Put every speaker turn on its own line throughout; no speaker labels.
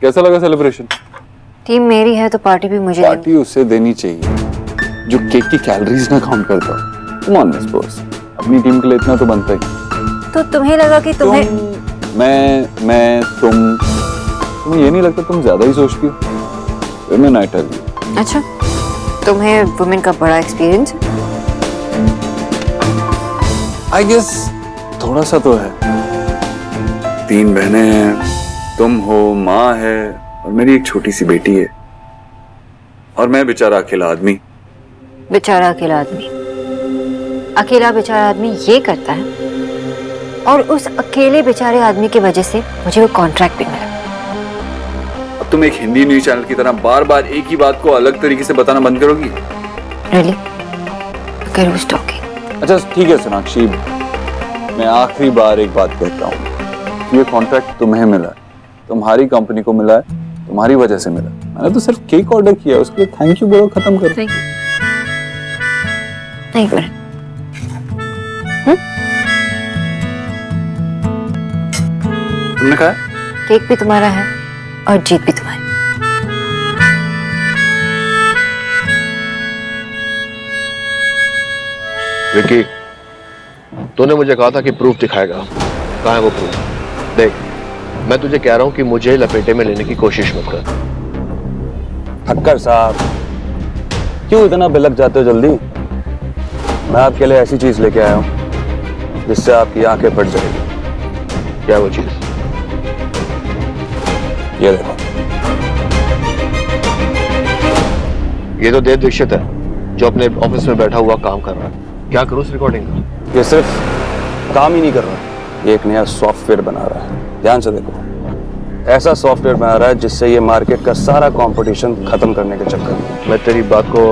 कैसा लगा celebration?
Team मेरी है तो पार्टी भी मुझे
पार्टी उसे देनी चाहिए जो केक की कैलोरीज ना काउंट करता हो। कम ऑन मिस बॉस, अपनी टीम के लिए इतना तो बनता ही।
तो तुम्हें लगा कि तुम्हें
तुम्हें ये नहीं लगता तुम ज्यादा ही सोचती हो? Women I tell you.
अच्छा, तुम्हें वुमेन का बड़ा एक्सपीरियंस है?
आई गेस थोड़ा सा तो है। 3 बहनें हैं, तुम हो, माँ है और मेरी एक छोटी सी बेटी है। और मैं बेचारा अकेला आदमी।
बेचारा अकेला आदमी? अकेला बेचारा आदमी ये करता है और उस अकेले बेचारे आदमी की वजह से मुझे वो कॉन्ट्रैक्ट भी मिला।
अब तुम एक हिंदी न्यूज चैनल की तरह बार बार एक ही बात को अलग तरीके से बताना बंद करोगी?
Really? Okay, who's talking?
अच्छा ठीक है सोनाक्षी, मैं आखिरी बार एक बात कहता हूँ, ये कॉन्ट्रैक्ट तुम्हें मिला है, तुम्हारी कंपनी को मिला है, तुम्हारी वजह से मिला। मैंने तो सिर्फ केक ऑर्डर किया, उसके लिए थैंक यू बोलो, खत्म करो।
नहीं, एक मिनट।
तुमने कहा
केक भी तुम्हारा है और जीत भी तुम्हारी।
विकी, तूने मुझे कहा था कि प्रूफ दिखाएगा, कहाँ है वो प्रूफ? देख, मैं तुझे कह रहा हूं कि मुझे लपेटे में लेने की कोशिश मत कर।
ठक्कर साहब, क्यों इतना बिलक जाते हो जल्दी? मैं आपके लिए ऐसी चीज लेके आया हूं जिससे आपकी आंखें फट जाएगी।
क्या वो चीज?
ये देखो।
ये तो देव दीक्षित है जो अपने ऑफिस में बैठा हुआ काम कर रहा है। क्या करूं इस रिकॉर्डिंग का?
ये सिर्फ काम ही नहीं कर रहा, ये एक नया सॉफ्टवेयर बना रहा है। ध्यान से देखो, ऐसा सॉफ्टवेयर बना रहा है जिससे ये मार्केट का सारा कंपटीशन खत्म करने के चक्कर में।
मैं तेरी बात को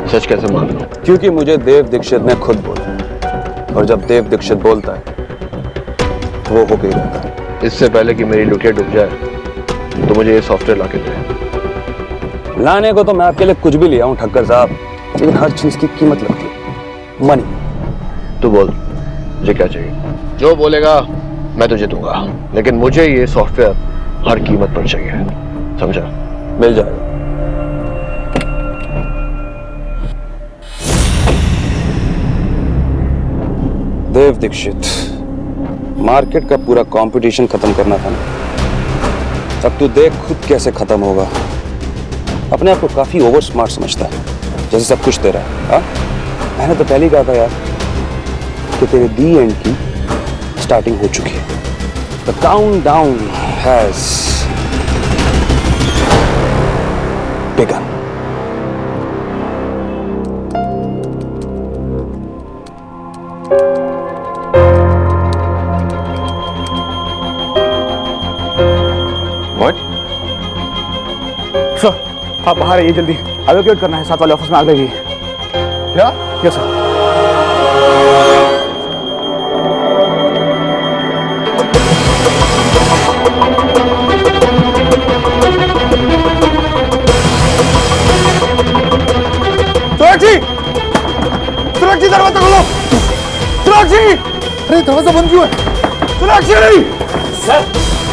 सच कैसे मान लूं?
क्योंकि मुझे देव दीक्षित ने खुद बोला, और जब देव दीक्षित बोलता है वो होके ही रहता है।
इससे पहले कि मेरी लुटिया डूब जाए तो मुझे ये सॉफ्टवेयर लाके दे।
लाने को तो मैं आपके लिए कुछ भी ले आऊं ठक्कर साहब, लेकिन हर चीज की कीमत लगती है, मनी।
तू बोल, मुझे क्या चाहिए? जो बोलेगा मैं तुझे दूंगा, लेकिन मुझे ये सॉफ्टवेयर हर कीमत पर चाहिए, समझा?
मिल जाएगा। देव दीक्षित, मार्केट का पूरा कंपटीशन खत्म करना था ना, अब तू देख खुद कैसे खत्म होगा। अपने आप को काफी ओवर स्मार्ट समझता है, जैसे सब कुछ तेरा है। हाँ, मैंने तो पहले ही कहा था यार कि तेरे दी एंड की स्टार्टिंग हो चुकी है। The countdown has begin.
What?
Sir, आप बाहर आइए जल्दी, एवोक्यूएट करना है, साथ वाले ऑफिस में आग लगी है।
क्या?
Yes sir. सोनाक्षी, सोनाक्षी दरवाजा खोलो। सोनाक्षी, अरे दरवाजा बंद क्यों है? सोनाक्षी नहीं।
सर,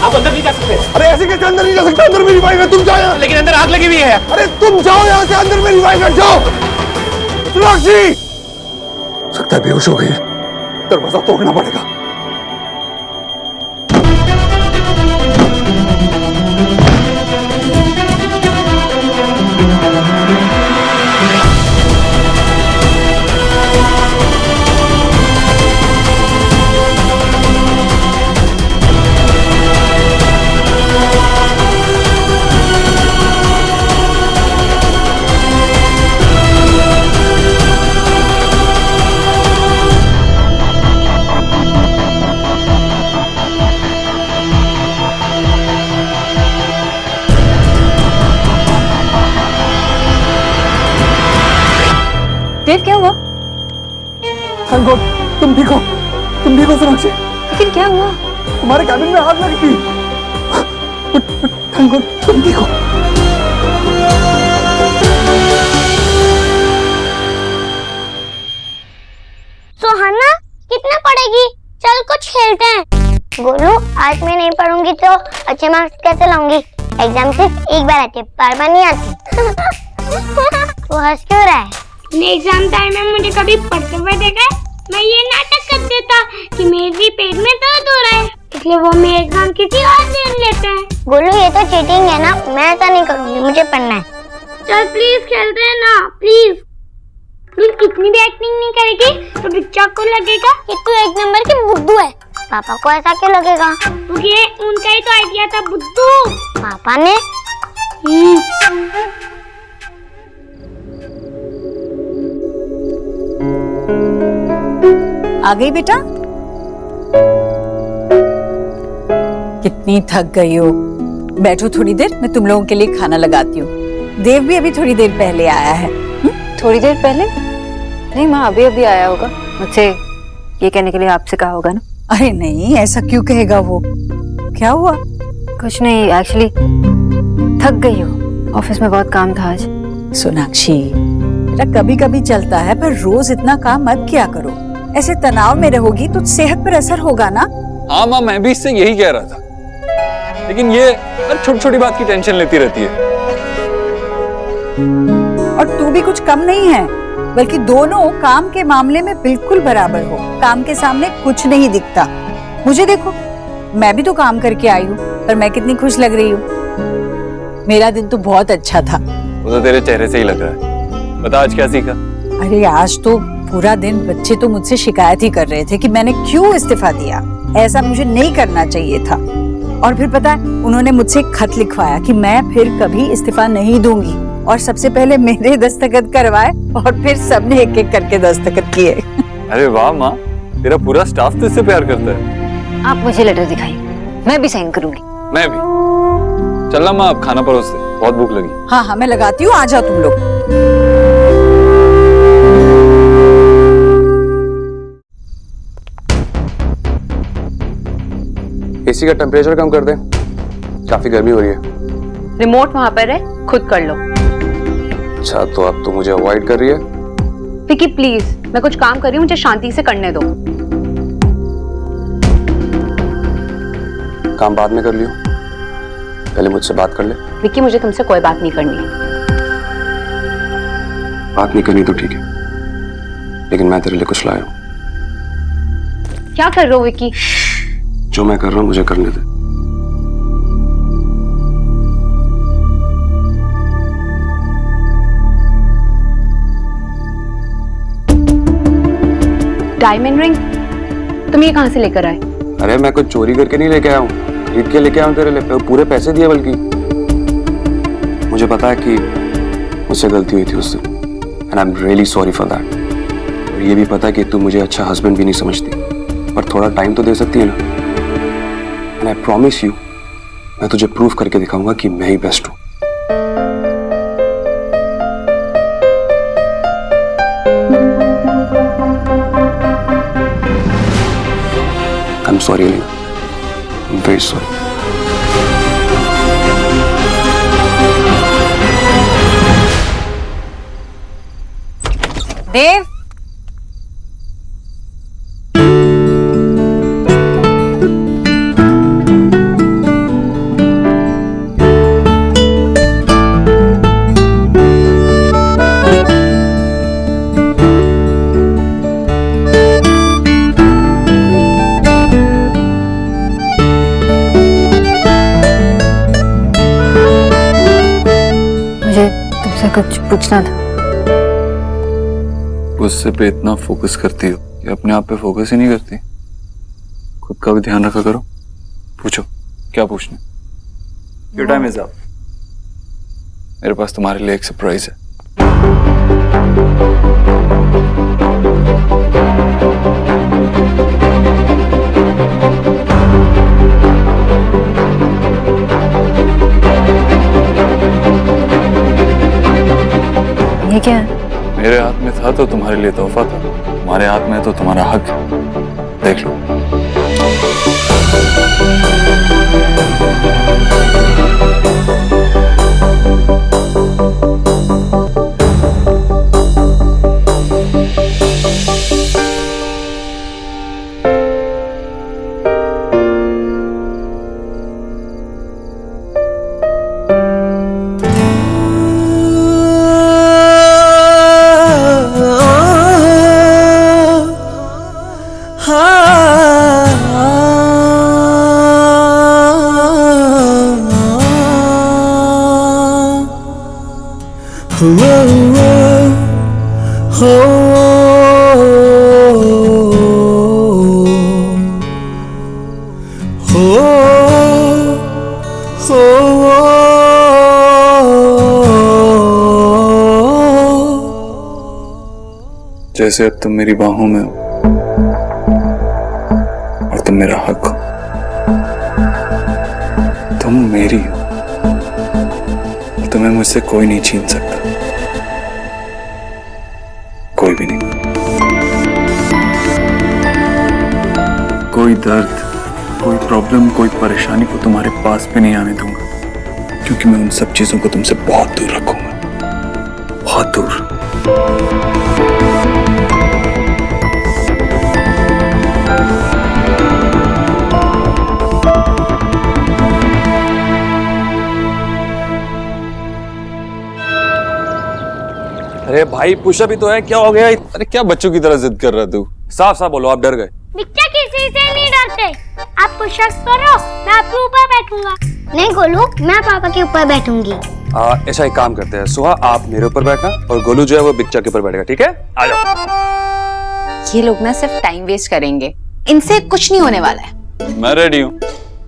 आप अंदर नहीं जा सकते।
अरे ऐसे कैसे अंदर नहीं जा सकता? अंदर मेरी वाइफ है, तुम जाओ यहाँ।
लेकिन अंदर आग लगी हुई है।
अरे तुम जाओ यहाँ से, अंदर मेरी वाइफ है, जाओ। सोनाक्षी, सकता है बेहोश हो गई है, दरवाजा तोड़ना पड़ेगा।
देव, क्या हुआ?
थैंक गॉड, तुम ठीक हो सोनाक्षी।
लेकिन क्या हुआ?
तुम्हारे कैबिन में आग लगी थी। थैंक गॉड, तुम ठीक हो।
सुहाना, कितना पढ़ेगी? चल कुछ खेलते हैं। बोलू, आज मैं नहीं पढ़ूंगी तो अच्छे मार्क्स कैसे लाऊंगी? एग्जाम सिर्फ एक बार आती है, बार बार नहीं आती। तो हंस क्यों रहा है? एग्जाम टाइम में मुझे कभी पढ़ते हुए देखा है? मैं ये नाटक कर देता कि मेरे पेट में दर्द हो रहा है, इसलिए वो मेरे एग्जाम किसी और दिन लेते हैं। गोलू ये तो चीटिंग है ना, मैं ऐसा नहीं करूँगी, मुझे पढ़ना है। चल प्लीज खेलते हैं ना, प्लीज। प्लीज इतनी भी एक्टिंग नहीं करेगी तो बिच्चा को लगेगा कि तू एक नंबर की बुद्धू है। पापा को ऐसा क्यों लगेगा? क्योंकि उनका ही तो आइडिया था बुद्धू। पापा ने
आ गई बेटा? कितनी थक गई हो? बैठो थोड़ी देर, मैं तुम लोगों के लिए खाना लगाती हूँ। देव भी अभी थोड़ी देर पहले आया है।
थोड़ी देर पहले? नहीं माँ, अभी अभी आया होगा। मुझसे ये कहने के लिए आपसे कहा होगा ना।
अरे नहीं, ऐसा क्यों कहेगा वो? क्या हुआ?
कुछ नहीं, एक्चुअली थक गई हो, ऑफिस में बहुत काम था आज।
सोनाक्षी, कभी कभी चलता है, पर रोज इतना काम मत किया करो। ऐसे तनाव में रहोगी तो सेहत पर असर होगा ना।
हाँ माँ, मैं भी इससे यही कह रहा था, लेकिन ये हर छोटी छोटी बात की टेंशन लेती रहती है।
और तू भी कुछ कम नहीं है, बल्कि दोनों काम के मामले में बिल्कुल बराबर हो। काम के सामने कुछ नहीं दिखता। मुझे देखो, मैं भी तो काम करके आई हूँ, पर मैं कितनी खुश लग रही हूँ। मेरा दिन तो बहुत अच्छा था।
वो तो तेरे चेहरे से ही लग रहा है। बता आज क्या सीखा?
अरे आज तो पूरा दिन बच्चे तो मुझसे शिकायत ही कर रहे थे कि मैंने क्यों इस्तीफा दिया, ऐसा मुझे नहीं करना चाहिए था। और फिर पता है, उन्होंने मुझसे एक खत लिखवाया कि मैं फिर कभी इस्तीफा नहीं दूंगी, और सबसे पहले मेरे दस्तखत करवाए और फिर सबने एक एक करके दस्तखत किए।
अरे वाह माँ, तेरा पूरा स्टाफ तो इससे प्यार करता है।
आप मुझे लेटर दिखाइए, मैं भी साइन करूंगी।
मैं भी। चलना माँ, अब खाना परोस दे, बहुत भूख लगी।
हाँ हाँ, मैं लगाती हूँ, आ जाओ तुम लोग।
एसी का टेम्परेचर कम कर दे, काफी गर्मी हो रही है।
रिमोट वहां पर है, खुद कर लो।
अच्छा, तो अब तो मुझे अवॉइड कर रही है।
विकी प्लीज, मैं कुछ काम कर रही हूँ, मुझे शांति से करने दो।
काम बाद में कर लियो, पहले मुझसे बात कर ले।
विकी मुझे तुमसे कोई बात नहीं करनी है।
बात नहीं करनी तो ठीक है, लेकिन मैं तेरे लिए कुछ लाया हूँ।
क्या कर रहे हो विकी?
जो मैं कर रहा हूँ मुझे करने दे।
Diamond ring? तुम ये कहां से लेकर आए?
अरे मैं कुछ चोरी करके नहीं लेके आया हूँ, खरीद के लेके आया हूँ तेरे लिए। पूरे पैसे दिए, बल्कि मुझे पता है कि मुझसे गलती हुई थी उससे, and I am really sorry for that. और ये भी पता है कि तू मुझे अच्छा हस्बैंड भी नहीं समझती, पर थोड़ा टाइम तो दे सकती है ना। एंड आई प्रॉमिस यू, मैं तुझे प्रूव करके दिखाऊंगा कि मैं ही बेस्ट हूँ। I'm sorry, Elena. I'm very sorry.
देव,
मुझे तुमसे कुछ पूछना था।
गुस्से पे इतना फोकस करती हो कि अपने आप पे फोकस ही नहीं करती। खुद का भी ध्यान रखा करो। पूछो, क्या पूछना? Your time is up. मेरे पास तुम्हारे लिए एक सरप्राइज है।
ये क्या है?
मेरे हाथ में था तो तुम्हारे लिए तोहफा था, तुम्हारे हाथ में तो तुम्हारा हक है। देख लो। जैसे अब तुम मेरी बाहों में हो और तुम मेरा हक हो। तुम मेरी हो और तुम्हें मुझसे कोई नहीं छीन सकता, कोई भी नहीं। कोई दर्द, कोई प्रॉब्लम, कोई परेशानी को तुम्हारे पास भी नहीं आने दूंगा, क्योंकि मैं उन सब चीजों को तुमसे बहुत दूर रखूंगा, बहुत दूर।
अरे भाई पुशअप ही तो है, क्या हो गया?
अरे क्या बच्चों की तरह जिद कर रहा तू?
साफ साफ बोलो, आप डर गए।
बिच्चा किसी से नहीं डरते। आप पुशअप करो, मैं आपके ऊपर बैठूंगा। नहीं गोलू, मैं पापा के ऊपर बैठूंगी।
ऐसा एक काम करते हैं, सुहा आप मेरे ऊपर बैठना और गोलू जो है वो बिच्चा के ऊपर बैठेगा, ठीक है? आ जाओ।
ये लोग ना सिर्फ टाइम वेस्ट करेंगे, इनसे कुछ नहीं होने वाला है।
मैं रेडी हूँ।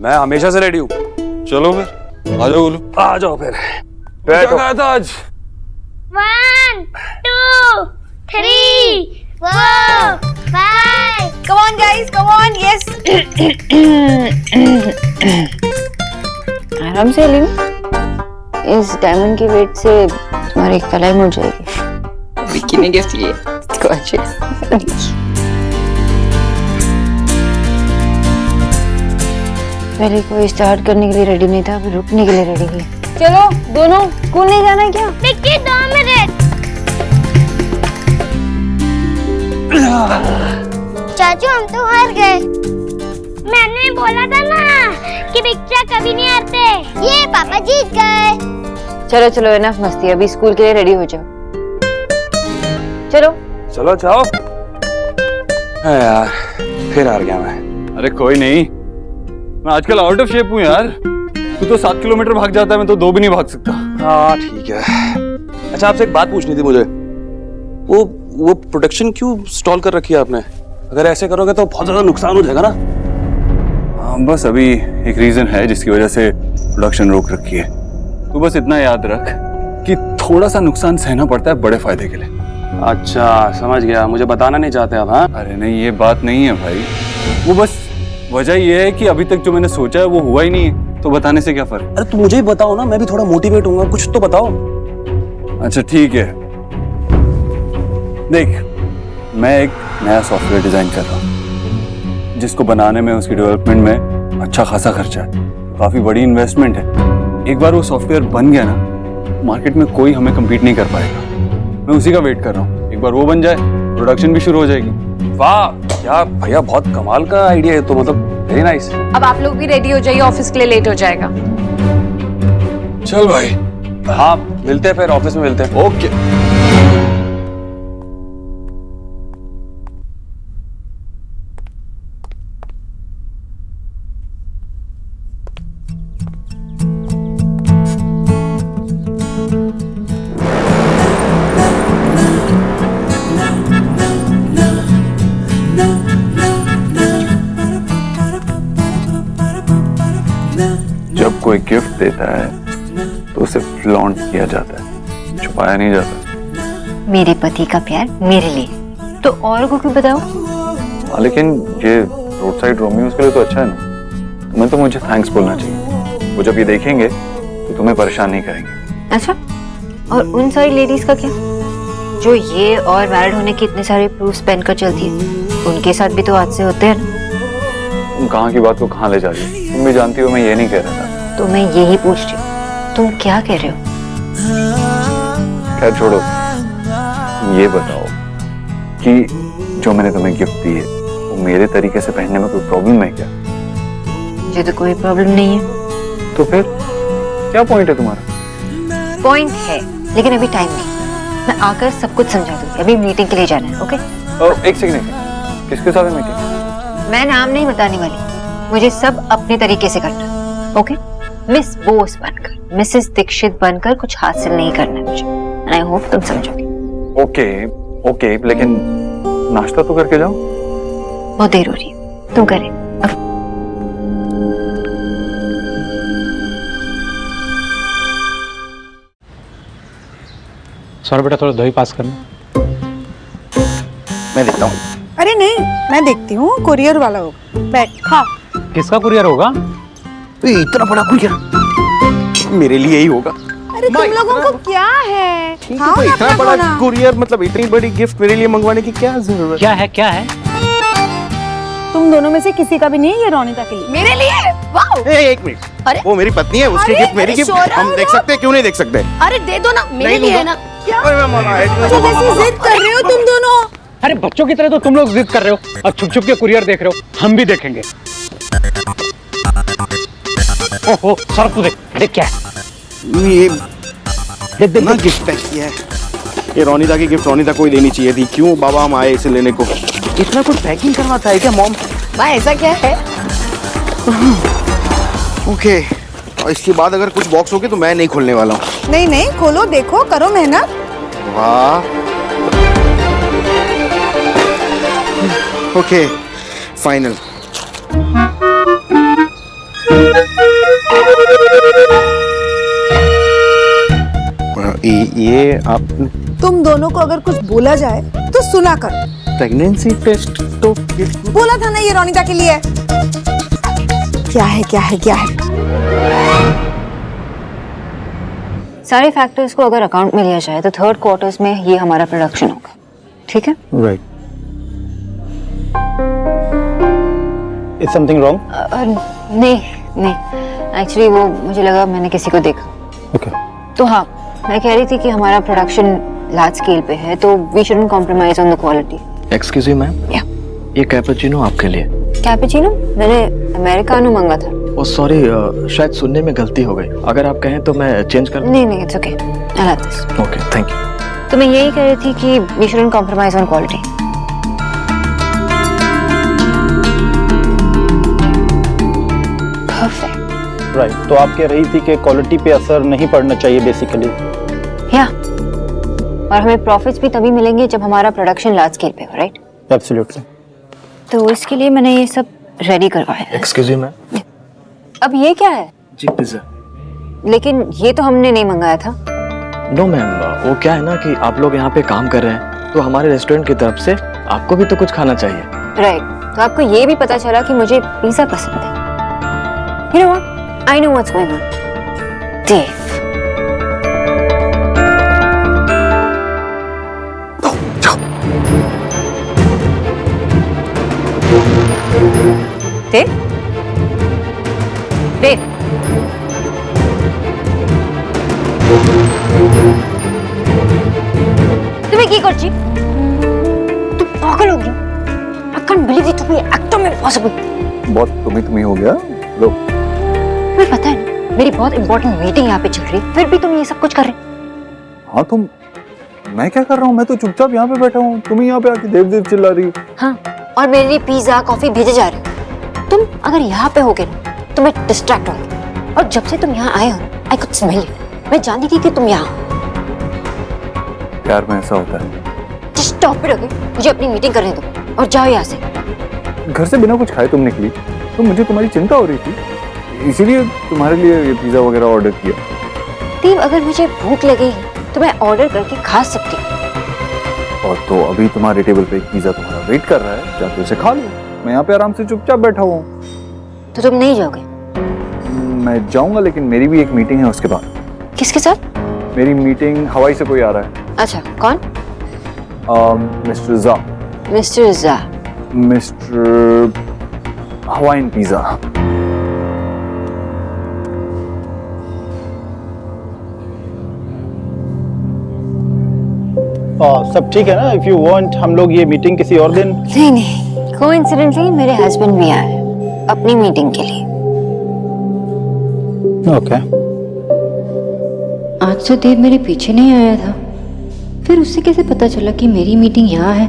मैं हमेशा से रेडी हूँ।
चलो फिर, आ जाओ गोलू।
आ जाओ फिर। बैठो।
क्या था आज?
1 2 3 4 5।
Come on guys, come on, yes.
आराम से लेना, इस डायमंड की वेट से तुम्हारी कलाई मुड़ जाएगी।
विक्की ने गिफ्ट लिए, gorgeous.
पहले कोई स्टार्ट करने के लिए रेडी नहीं था, अभी रुकने के लिए रेडी है। चलो दोनों, स्कूल नहीं जाना क्या?
विक्की 2 मिनट। चाचू हम तो हार गए। मैंने बोला था ना कि बिच्चा कभी नहीं हारते। ये पापा जीत गए।
चलो चलो, एनफ मस्ती, अभी स्कूल के लिए रेडी हो जाओ। चलो
चलो जाओ। यार फिर हार गया मैं।
अरे कोई नहीं, मैं आजकल आउट ऑफ शेप हूँ यार। तू तो 7 किलोमीटर भाग जाता है, मैं तो 2 भी नहीं भाग सकता।
हाँ ठीक है। अच्छा आपसे एक बात पूछनी थी मुझे, वो प्रोडक्शन क्यों स्टॉल कर रखी है आपने? अगर ऐसे करोगे तो बहुत ज्यादा नुकसान हो जाएगा ना।
हाँ बस अभी एक रीजन है जिसकी वजह से प्रोडक्शन रोक रखी है। तू बस इतना याद रख कि थोड़ा सा नुकसान सहना पड़ता है बड़े फायदे के लिए।
अच्छा समझ गया, मुझे बताना नहीं चाहते आप? हाँ
अरे नहीं, ये बात नहीं है भाई। वो बस वजह ये है कि अभी तक जो मैंने सोचा है वो हुआ ही नहीं है, तो बताने से क्या फर्क।
अरे तो मुझे ही बताओ ना, मैं भी थोड़ा मोटिवेट होऊंगा, कुछ तो बताओ।
अच्छा ठीक है, देख मैं एक नया सॉफ्टवेयर डिजाइन कर रहा हूँ, जिसको बनाने में, उसकी डेवलपमेंट में अच्छा खासा खर्चा है, काफी बड़ी इन्वेस्टमेंट है। एक बार वो सॉफ्टवेयर बन गया ना, मार्केट में कोई हमें कम्पीट नहीं कर पाएगा। मैं उसी का वेट कर रहा हूँ, एक बार वो बन जाए प्रोडक्शन भी शुरू हो जाएगी।
वाह क्या भैया, बहुत कमाल का आइडिया है तो, मतलब वेरी नाइस।
अब आप लोग भी रेडी हो जाइए, ऑफिस के लिए लेट हो जाएगा।
चल भाई।
हाँ मिलते हैं फिर, ऑफिस में मिलते हैं।
ओके। जब कोई गिफ्ट देता है तो उसे फ्लॉन्ट किया जाता है, छुपाया नहीं जाता।
मेरे पति का प्यार मेरे लिए, तो और को क्यों बताओ?
लेकिन ये रोड साइड रोमियोस के लिए तो अच्छा है ना। तुम्हें तो मुझे थैंक्स बोलना चाहिए। वो जब ये देखेंगे तो तुम्हें परेशान नहीं करेंगे।
अच्छा, और उन सारी लेडीज का क्या जो ये और मैरिड होने के इतने सारे प्रूफ्स पहनकर चलती है? उनके साथ भी तो हादसे होते हैं ना।
तुम कहाँ की बात को कहाँ ले जा रही हो? तुम भी जानती हो मैं ये नहीं कह रहा था।
तो मैं यही पूछ रही हूँ, तुम क्या कह रहे हो?
खैर छोड़ो, ये बताओ कि जो मैंने तुम्हें गिफ्ट दी है वो मेरे तरीके से पहनने में कोई प्रॉब्लम है क्या?
मुझे तो कोई प्रॉब्लम नहीं है।
तो फिर क्या पॉइंट है तुम्हारा?
पॉइंट है, लेकिन अभी टाइम नहीं। मैं आकर सब कुछ समझा दूंगी, अभी मीटिंग के लिए जाना है। ओके?
एक सेकंड, किसके साथ है मीटिंग?
मैं नाम नहीं बताने वाली, मुझे सब अपने तरीके से करना। ओके? मिस बोस बनकर, मिसेस दीक्षित बनकर कुछ हासिल नहीं करना है मुझे। एंड आई होप तुम समझोगे।
ओके ओके, लेकिन नाश्ता तो करके जाओ।
बहुत देर हो रही है, तुम करे।
सॉरी बेटा, थोड़ा दही पास करना।
मैं देखता हूँ।
अरे नहीं, मैं देखती हूँ, कुरियर वाला होगा। बैठ खा।
किसका कुरियर होगा?
तो इतना बड़ा कुरियर मेरे लिए ही होगा।
अरे तुम लोगों को क्या है?
तो इतना बड़ा कुरियर, मतलब इतनी बड़ी गिफ्ट मेरे लिए मंगवाने की क्या जरूरत?
क्या है क्या है?
तुम दोनों में से किसी का भी नहीं है ये रोनिता के लिए। मेरे लिए? वाओ!
एक मिनट,
अरे
वो मेरी पत्नी है, उसकी गिफ्ट मेरी गिफ्ट, हम देख सकते हैं, क्यों नहीं देख सकते?
अरे दे दो ना, मेरे लिए है ना।
जैसी
जिद कर रहे हो तुम दोनों।
अरे बच्चों की तरह तो तुम लोग जिद कर रहे हो और छुप छुप के कुरियर देख रहे हो। हम भी देखेंगे। ओहो, सर तू देख, देख क्या है
ये?
देख
ना गिफ्ट पैक किया है। ये रोनिता की गिफ्ट रोनिता को ही देनी चाहिए थी। क्यों बाबा हम आए इसे लेने को? इतना कुछ पैकिंग करवाता है क्या मॉम?
भाई ऐसा क्या है?
ओके, और इसके बाद अगर कुछ बॉक्स होगी तो मैं नहीं खोलने वाला हूँ।
नहीं नहीं, खोलो, देखो, करो मेहनत।
वाह, ओके फाइनल। ये आप
तुम दोनों को अगर कुछ बोला जाए तो सुना करो।
प्रेगनेंसी टेस्ट तो
बोला था ना ये रोनिता के लिए। क्या है क्या है क्या है?
सारे फैक्टर्स को अगर अकाउंट में लिया जाए तो थर्ड क्वार्टर्स में ये हमारा प्रोडक्शन होगा, ठीक है?
राइट। Is something wrong?
नहीं नहीं, एक्चुअली वो मुझे लगा मैंने किसी को देखा।
ओके।
तो हाँ, मैं कह रही थी कि हमारा प्रोडक्शन लार्ज स्केल पे है तो we shouldn't compromise on the quality.
Excuse me ma'am,
या
ये कैपुचिनो आपके लिए।
कैपुचिनो? मैंने अमेरिकानो मांगा था।
ओ सॉरी, शायद सुनने में गलती हो गई। अगर आप कहें तो मैं चेंज कर।
नहीं नहीं, it's okay, I love this.
Okay, thank you.
तो मैं यही कह रही थी कि we shouldn't compromise on quality. Perfect.
Right, तो आप कह रही थी कि क्वालिटी पे असर नहीं पड़ना चाहिए बेसिकली।
या, और हमें प्रॉफिट्स भी तभी मिलेंगे जब हमारा प्रोडक्शन लार्ज स्केल पे हो, राइट?
एब्सोल्युटली।
तो इसके लिए मैंने ये सब रेडी करवाया है।
Excuse me ma'am.
अब ये क्या है?
जी पिज्जा।
लेकिन ये तो हमने नहीं मंगाया था।
नो मैम, वो क्या है ना कि आप लोग यहाँ पे काम कर रहे हैं तो हमारे रेस्टोरेंट की तरफ से आपको भी तो कुछ खाना चाहिए।
राइट, तो आपको ये भी पता चला कि मुझे पिज्जा पसंद है। You know what? I know what's going on. Dave. Dave? Dave? तुम्हें की करची? तुम पागल हो गई? I can't believe it to be actually impossible.
बहुत तुम्ही हो गया। लो,
तुम्हें पता है ना, मेरी बहुत इंपॉर्टेंट मीटिंग यहाँ पे चल रही है, फिर भी तुम ये सब कुछ कर रहे हो।
हाँ तुम, मैं क्या कर रहा हूँ? मैं तो चुपचाप यहाँ पे बैठा हूँ, तुम यहाँ पे आके देव देव चिल्ला रही हो।
हाँ, और मेरे लिए पिज्जा कॉफी भेजे जा रहे हो। तुम अगर यहाँ पे होगे ना तो मैं डिस्ट्रैक्ट होंगी, और जब से तुम यहाँ आए हो आई कुड स्मेल यू। मैं जानती थी कि तुम यहाँ हो।
प्यार में ऐसा होता है।
Just stop it, okay? मुझे अपनी मीटिंग करने दो और जाओ यहाँ से।
घर से बिना कुछ खाए तुम निकली तो मुझे तुम्हारी चिंता हो रही थी, इसीलिए तुम्हारे लिए ये पिज्जा वगैरह ऑर्डर किया।
देव, अगर मुझे भूख लगी तो मैं ऑर्डर करके खा सकती हूँ।
और तो अभी तुम्हारे टेबल पे एक पिज्जा तुम्हारा वेट कर रहा है, जाके उसे खा लो। मैं यहाँ पे आराम से चुपचाप बैठा हुआ हूँ।
तो तुम नहीं जाओगे?
मैं जाऊंगा, लेकिन मेरी भी एक मीटिंग है उसके बाद।
किसके साथ?
मेरी मीटिंग हवाई से कोई आ रहा है।
अच्छा, कौन?
मिस्टर जा।
मिस्टर जा?
Mister Hawaiian pizza.
सब ठीक है ना? इफ यू वांट हम लोग ये मीटिंग किसी और दिन।
नहीं नहीं, कोइंसिडेंटली मेरे हस्बैंड भी आए हैं अपनी मीटिंग के लिए।
ओके।
आज तो देव मेरे पीछे नहीं आया था, फिर उससे कैसे पता चला कि मेरी मीटिंग यहाँ है?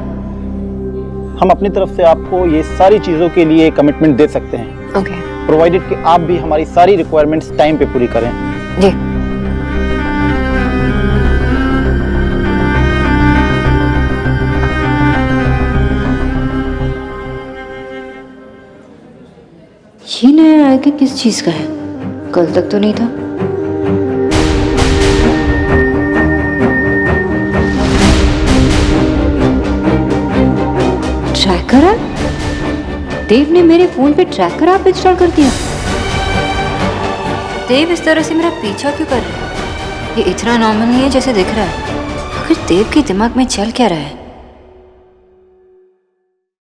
हम अपनी तरफ से आपको ये सारी चीजों के लिए कमिटमेंट दे सकते हैं,
ओके,
प्रोवाइडेड कि आप भी हमारी सारी रिक्वायरमेंट्स टाइम पे पूरी करें।
जी। ये नया आइकन किस चीज का है? कल तक तो नहीं था। Tracker app? देव ने मेरे फोन पे ट्रैकर ऐप इंस्टॉल कर दिया। देव इस तरह से मेरा पीछा क्यों कर रहा है? ये इतना नॉर्मल नहीं है जैसे दिख रहा है। आखिर देव के दिमाग में चल क्या रहा है?